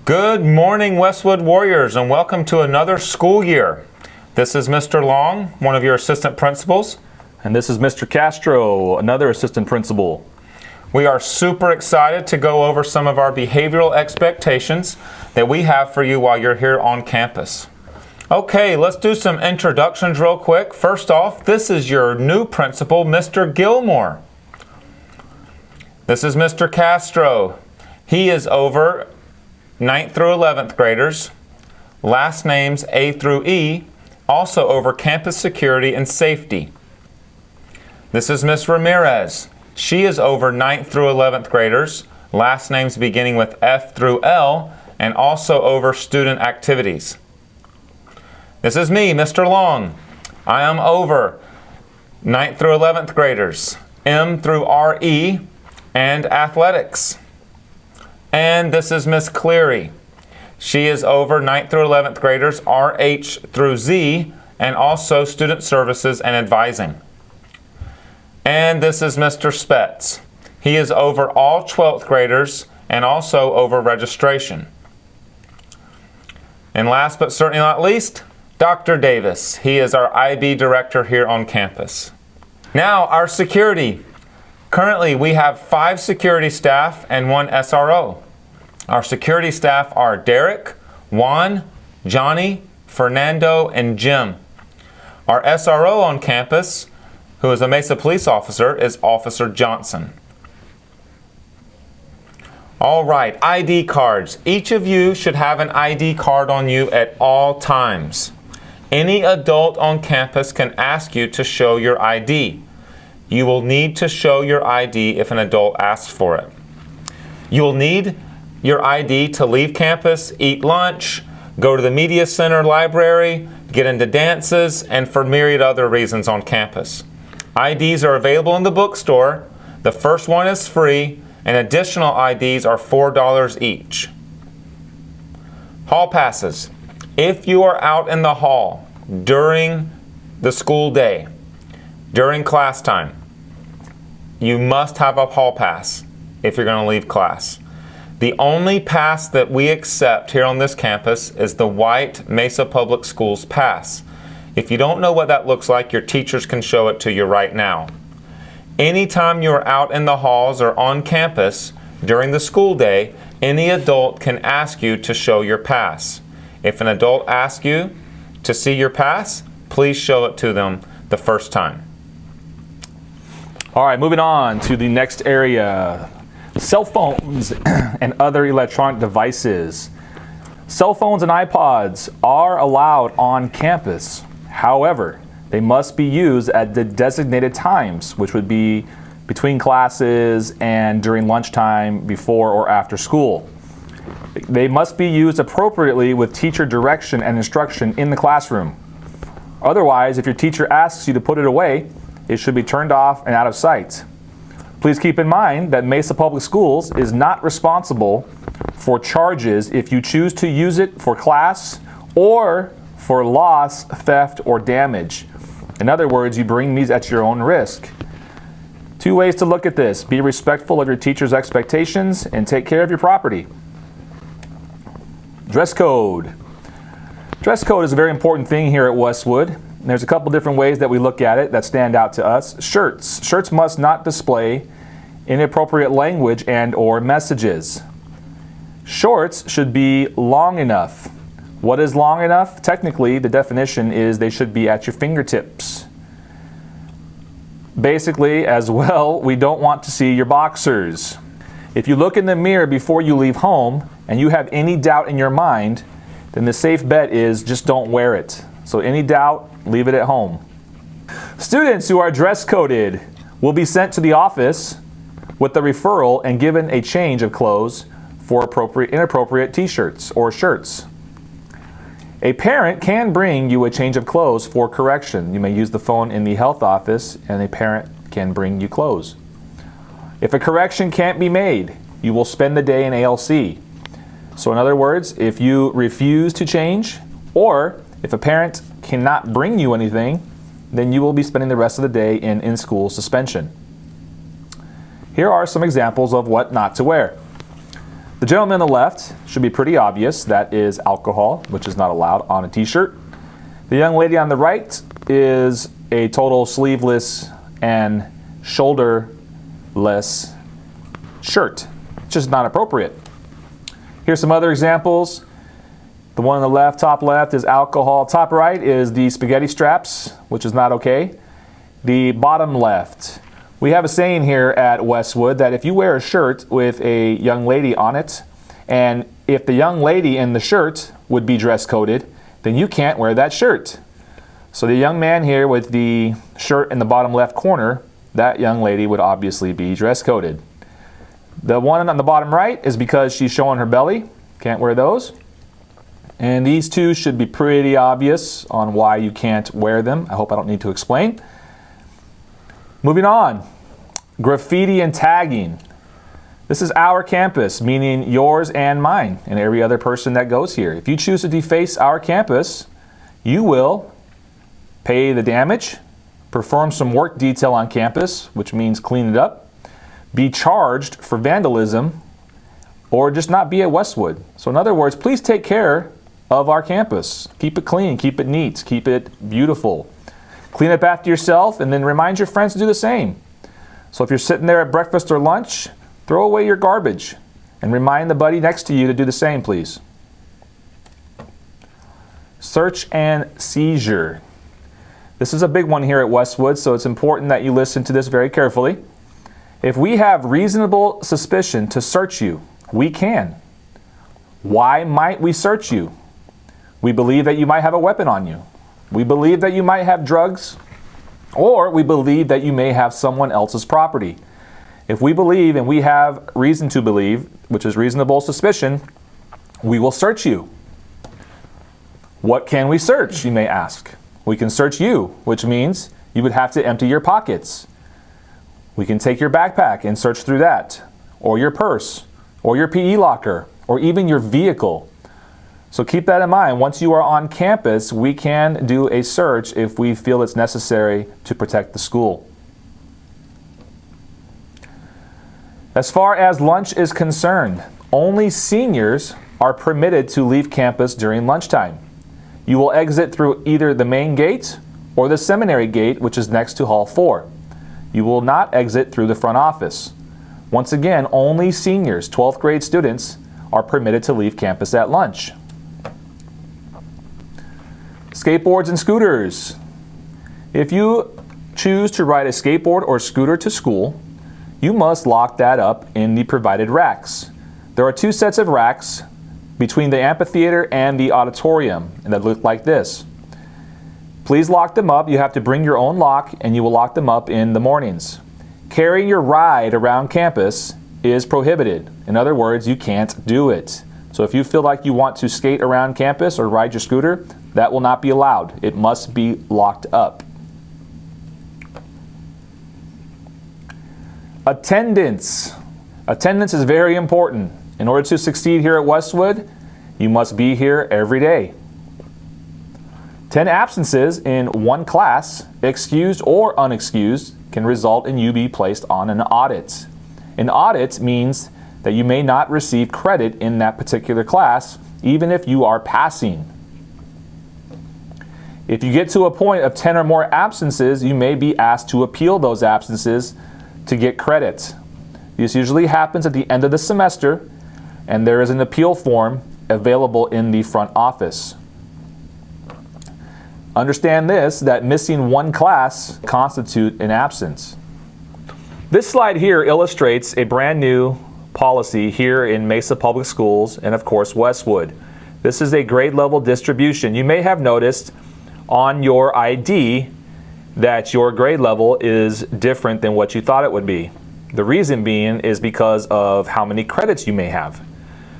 Good morning, Westwood Warriors, and welcome to another school year. This is Mr. Long, one of your assistant principals. And this is Mr. Castro, another assistant principal. We are super excited to go over some of our behavioral expectations that we have for you while you're here on campus. Okay, let's do some introductions real quick. First off, this is your new principal, Mr. Gilmore. This is Mr. Castro. He is over 9th through 11th graders, last names A through E, also over campus security and safety. This is Miss Ramirez. She is over 9th through 11th graders, last names beginning with F through L, and also over student activities. This is me, Mr. Long. I am over 9th through 11th graders, M through RE, and athletics. And this is Miss Cleary. She is over 9th through 11th graders, RH through Z, and also student services and advising. And this is Mr. Spetz. He is over all 12th graders and also over registration. And last but certainly not least, Dr. Davis. He is our IB director here on campus. Now, our security. Currently, we have 5 security staff and 1 SRO. Our security staff are Derek, Juan, Johnny, Fernando, and Jim. Our SRO on campus, who is a Mesa police officer, is Officer Johnson. All right, ID cards. Each of you should have an ID card on you at all times. Any adult on campus can ask you to show your ID. You will need to show your ID if an adult asks for it. You will need your ID to leave campus, eat lunch, go to the media center, library, get into dances, and for myriad other reasons on campus. IDs are available in the bookstore. The first one is free, and additional IDs are $4 each. Hall passes. If you are out in the hall during the school day, during class time, you must have a hall pass if you're going to leave class. The only pass that we accept here on this campus is the white Mesa Public Schools pass. If you don't know what that looks like, your teachers can show it to you right now. Anytime you're out in the halls or on campus during the school day, any adult can ask you to show your pass. If an adult asks you to see your pass, please show it to them the first time. All right, moving on to the next area. Cell phones and other electronic devices. Cell phones and iPods are allowed on campus. However, they must be used at the designated times, which would be between classes and during lunchtime, before or after school. They must be used appropriately with teacher direction and instruction in the classroom. Otherwise, if your teacher asks you to put it away, it should be turned off and out of sight. Please keep in mind that Mesa Public Schools is not responsible for charges if you choose to use it for class or for loss, theft, or damage. In other words, you bring these at your own risk. 2 ways to look at this. Be respectful of your teacher's expectations and take care of your property. Dress code. Dress code is a very important thing here at Westwood. There's a couple different ways that we look at it that stand out to us. Shirts. Shirts must not display inappropriate language and or messages. Shorts should be long enough. What is long enough? Technically, the definition is they should be at your fingertips. Basically, as well, we don't want to see your boxers. If you look in the mirror before you leave home and you have any doubt in your mind, then the safe bet is just don't wear it. So any doubt, leave it at home. Students who are dress coded will be sent to the office with the referral and given a change of clothes for inappropriate t-shirts or shirts. A parent can bring you a change of clothes for correction. You may use the phone in the health office and a parent can bring you clothes. If a correction can't be made, you will spend the day in ALC. So in other words, if you refuse to change, or if a parent cannot bring you anything, then you will be spending the rest of the day in in-school suspension. Here are some examples of what not to wear. The gentleman on the left should be pretty obvious. That is alcohol, which is not allowed on a t-shirt. The young lady on the right is a total sleeveless and shoulderless shirt, which is not appropriate. Here's some other examples. The one on the left, top left, is alcohol. Top right is the spaghetti straps, which is not okay. The bottom left. We have a saying here at Westwood that if you wear a shirt with a young lady on it, and if the young lady in the shirt would be dress coded, then you can't wear that shirt. So the young man here with the shirt in the bottom left corner, that young lady would obviously be dress coded. The one on the bottom right is because she's showing her belly. Can't wear those. And these two should be pretty obvious on why you can't wear them. I hope I don't need to explain. Moving on, graffiti and tagging. This is our campus, meaning yours and mine, and every other person that goes here. If you choose to deface our campus, you will pay the damage, perform some work detail on campus, which means clean it up, be charged for vandalism, or just not be at Westwood. So in other words, please take care of our campus. Keep it clean, keep it neat, keep it beautiful. Clean up after yourself and then remind your friends to do the same. So if you're sitting there at breakfast or lunch, throw away your garbage and remind the buddy next to you to do the same, please. Search and seizure. This is a big one here at Westwood, so it's important that you listen to this very carefully. If we have reasonable suspicion to search you, we can. Why might we search you? We believe that you might have a weapon on you. We believe that you might have drugs, or we believe that you may have someone else's property. If we believe and we have reason to believe, which is reasonable suspicion, we will search you. What can we search, you may ask? We can search you, which means you would have to empty your pockets. We can take your backpack and search through that, or your purse, or your PE locker, or even your vehicle. So keep that in mind. Once you are on campus, we can do a search if we feel it's necessary to protect the school. As far as lunch is concerned, only seniors are permitted to leave campus during lunchtime. You will exit through either the main gate or the seminary gate, which is next to Hall 4. You will not exit through the front office. Once again, only seniors, 12th grade students, are permitted to leave campus at lunch. Skateboards and scooters. If you choose to ride a skateboard or scooter to school, you must lock that up in the provided racks. There are two sets of racks between the amphitheater and the auditorium, and that look like this. Please lock them up. You have to bring your own lock, and you will lock them up in the mornings. Carrying your ride around campus is prohibited. In other words, you can't do it. So if you feel like you want to skate around campus or ride your scooter, that will not be allowed. It must be locked up. Attendance. Attendance is very important. In order to succeed here at Westwood, you must be here every day. 10 absences in one class, excused or unexcused, can result in you be placed on an audit. An audit means that you may not receive credit in that particular class, even if you are passing. If you get to a point of 10 or more absences, you may be asked to appeal those absences to get credit. This usually happens at the end of the semester, and there is an appeal form available in the front office. Understand this, that missing one class constitutes an absence. This slide here illustrates a brand new policy here in Mesa Public Schools and of course Westwood. This is a grade level distribution. You may have noticed on your ID that your grade level is different than what you thought it would be. The reason being is because of how many credits you may have.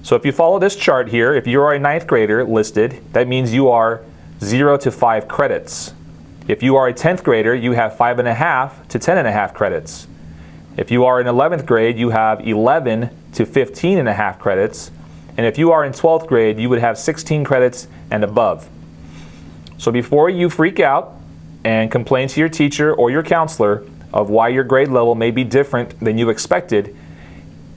So if you follow this chart here, if you are a 9th grader listed, that means you are 0 to 5 credits. If you are a 10th grader, you have 5.5 to 10.5 credits. If you are in 11th grade, you have 11 to 15.5 credits. And if you are in 12th grade, you would have 16 credits and above. So before you freak out and complain to your teacher or your counselor of why your grade level may be different than you expected,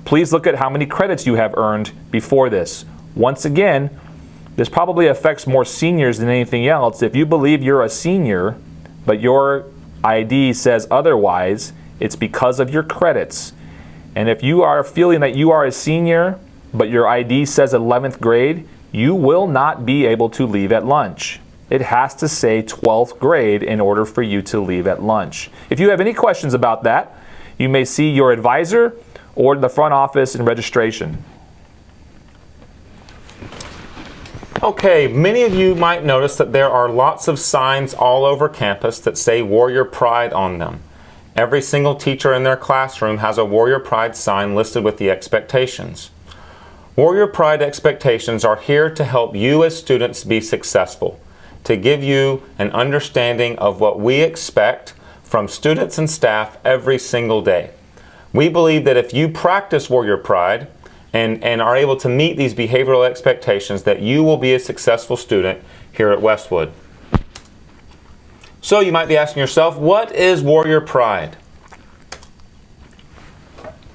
Please look at how many credits you have earned before this. Once again, this probably affects more seniors than anything else. If you believe you're a senior, but your ID says otherwise, it's because of your credits. And if you are feeling that you are a senior, but your ID says 11th grade, you will not be able to leave at lunch. It has to say 12th grade in order for you to leave at lunch. If you have any questions about that, you may see your advisor or the front office in registration. Okay, many of you might notice that there are lots of signs all over campus that say Warrior Pride on them. Every single teacher in their classroom has a Warrior Pride sign listed with the expectations. Warrior Pride expectations are here to help you as students be successful, to give you an understanding of what we expect from students and staff every single day. We believe that if you practice Warrior Pride and are able to meet these behavioral expectations, that you will be a successful student here at Westwood. So you might be asking yourself, what is Warrior Pride?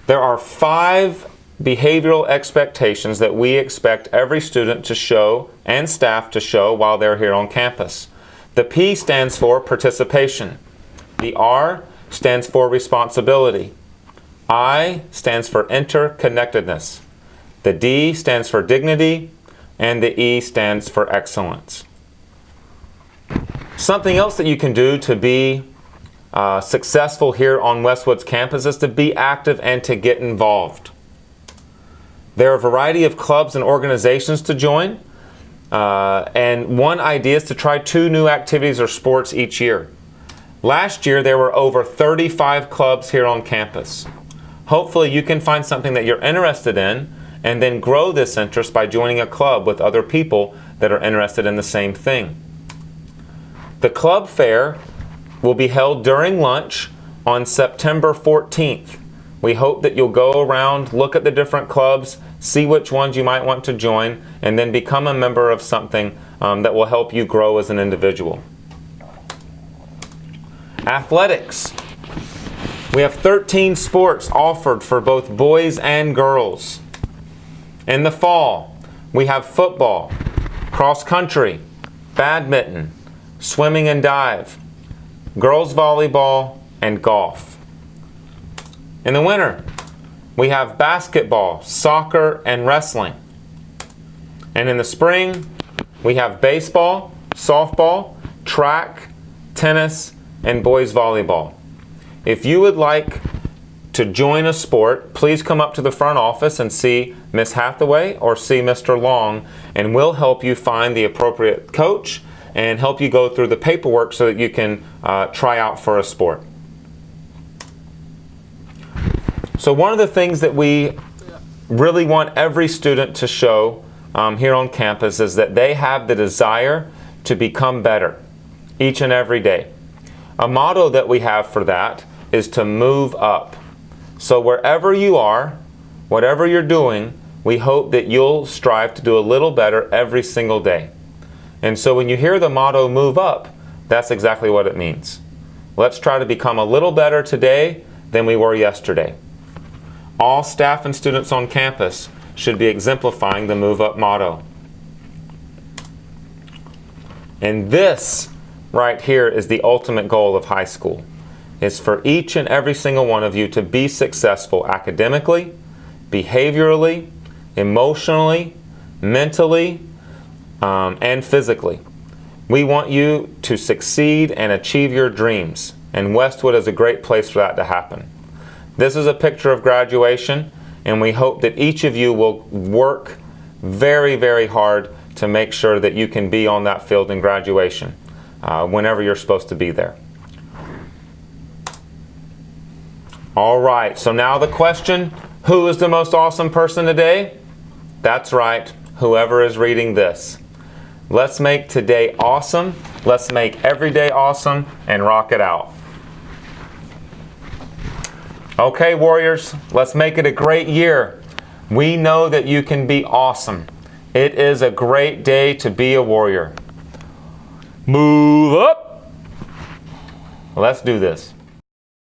There are 5 behavioral expectations that we expect every student to show and staff to show while they're here on campus. The P stands for participation. The R stands for responsibility. I stands for interconnectedness. The D stands for dignity, and the E stands for excellence. Something else that you can do to be successful here on Westwood's campus is to be active and to get involved. There are a variety of clubs and organizations to join, and one idea is to try 2 new activities or sports each year. Last year there were over 35 clubs here on campus. Hopefully you can find something that you're interested in and then grow this interest by joining a club with other people that are interested in the same thing. The club fair will be held during lunch on September 14th. We hope that you'll go around, look at the different clubs, see which ones you might want to join, and then become a member of something that will help you grow as an individual. Athletics. We have 13 sports offered for both boys and girls. In the fall, we have football, cross country, badminton, swimming and dive, girls volleyball, and golf. In the winter, we have basketball, soccer, and wrestling. And in the spring, we have baseball, softball, track, tennis, and boys volleyball. If you would like to join a sport, please come up to the front office and see Miss Hathaway or see Mr. Long, and we'll help you find the appropriate coach and help you go through the paperwork so that you can try out for a sport. So one of the things that we really want every student to show here on campus is that they have the desire to become better each and every day. A motto that we have for that is to move up. So wherever you are, whatever you're doing, we hope that you'll strive to do a little better every single day. And so when you hear the motto move up, that's exactly what it means. Let's try to become a little better today than we were yesterday. All staff and students on campus should be exemplifying the move up motto. And this right here is the ultimate goal of high school. Is for each and every single one of you to be successful academically, behaviorally, emotionally, mentally, and physically. We want you to succeed and achieve your dreams, and Westwood is a great place for that to happen. This is a picture of graduation, and we hope that each of you will work very, very hard to make sure that you can be on that field in graduation whenever you're supposed to be there. All right, so now the question, who is the most awesome person today? That's right, whoever is reading this. Let's make today awesome. Let's make every day awesome and rock it out. Okay, Warriors, let's make it a great year. We know that you can be awesome. It is a great day to be a Warrior. Move up. Let's do this.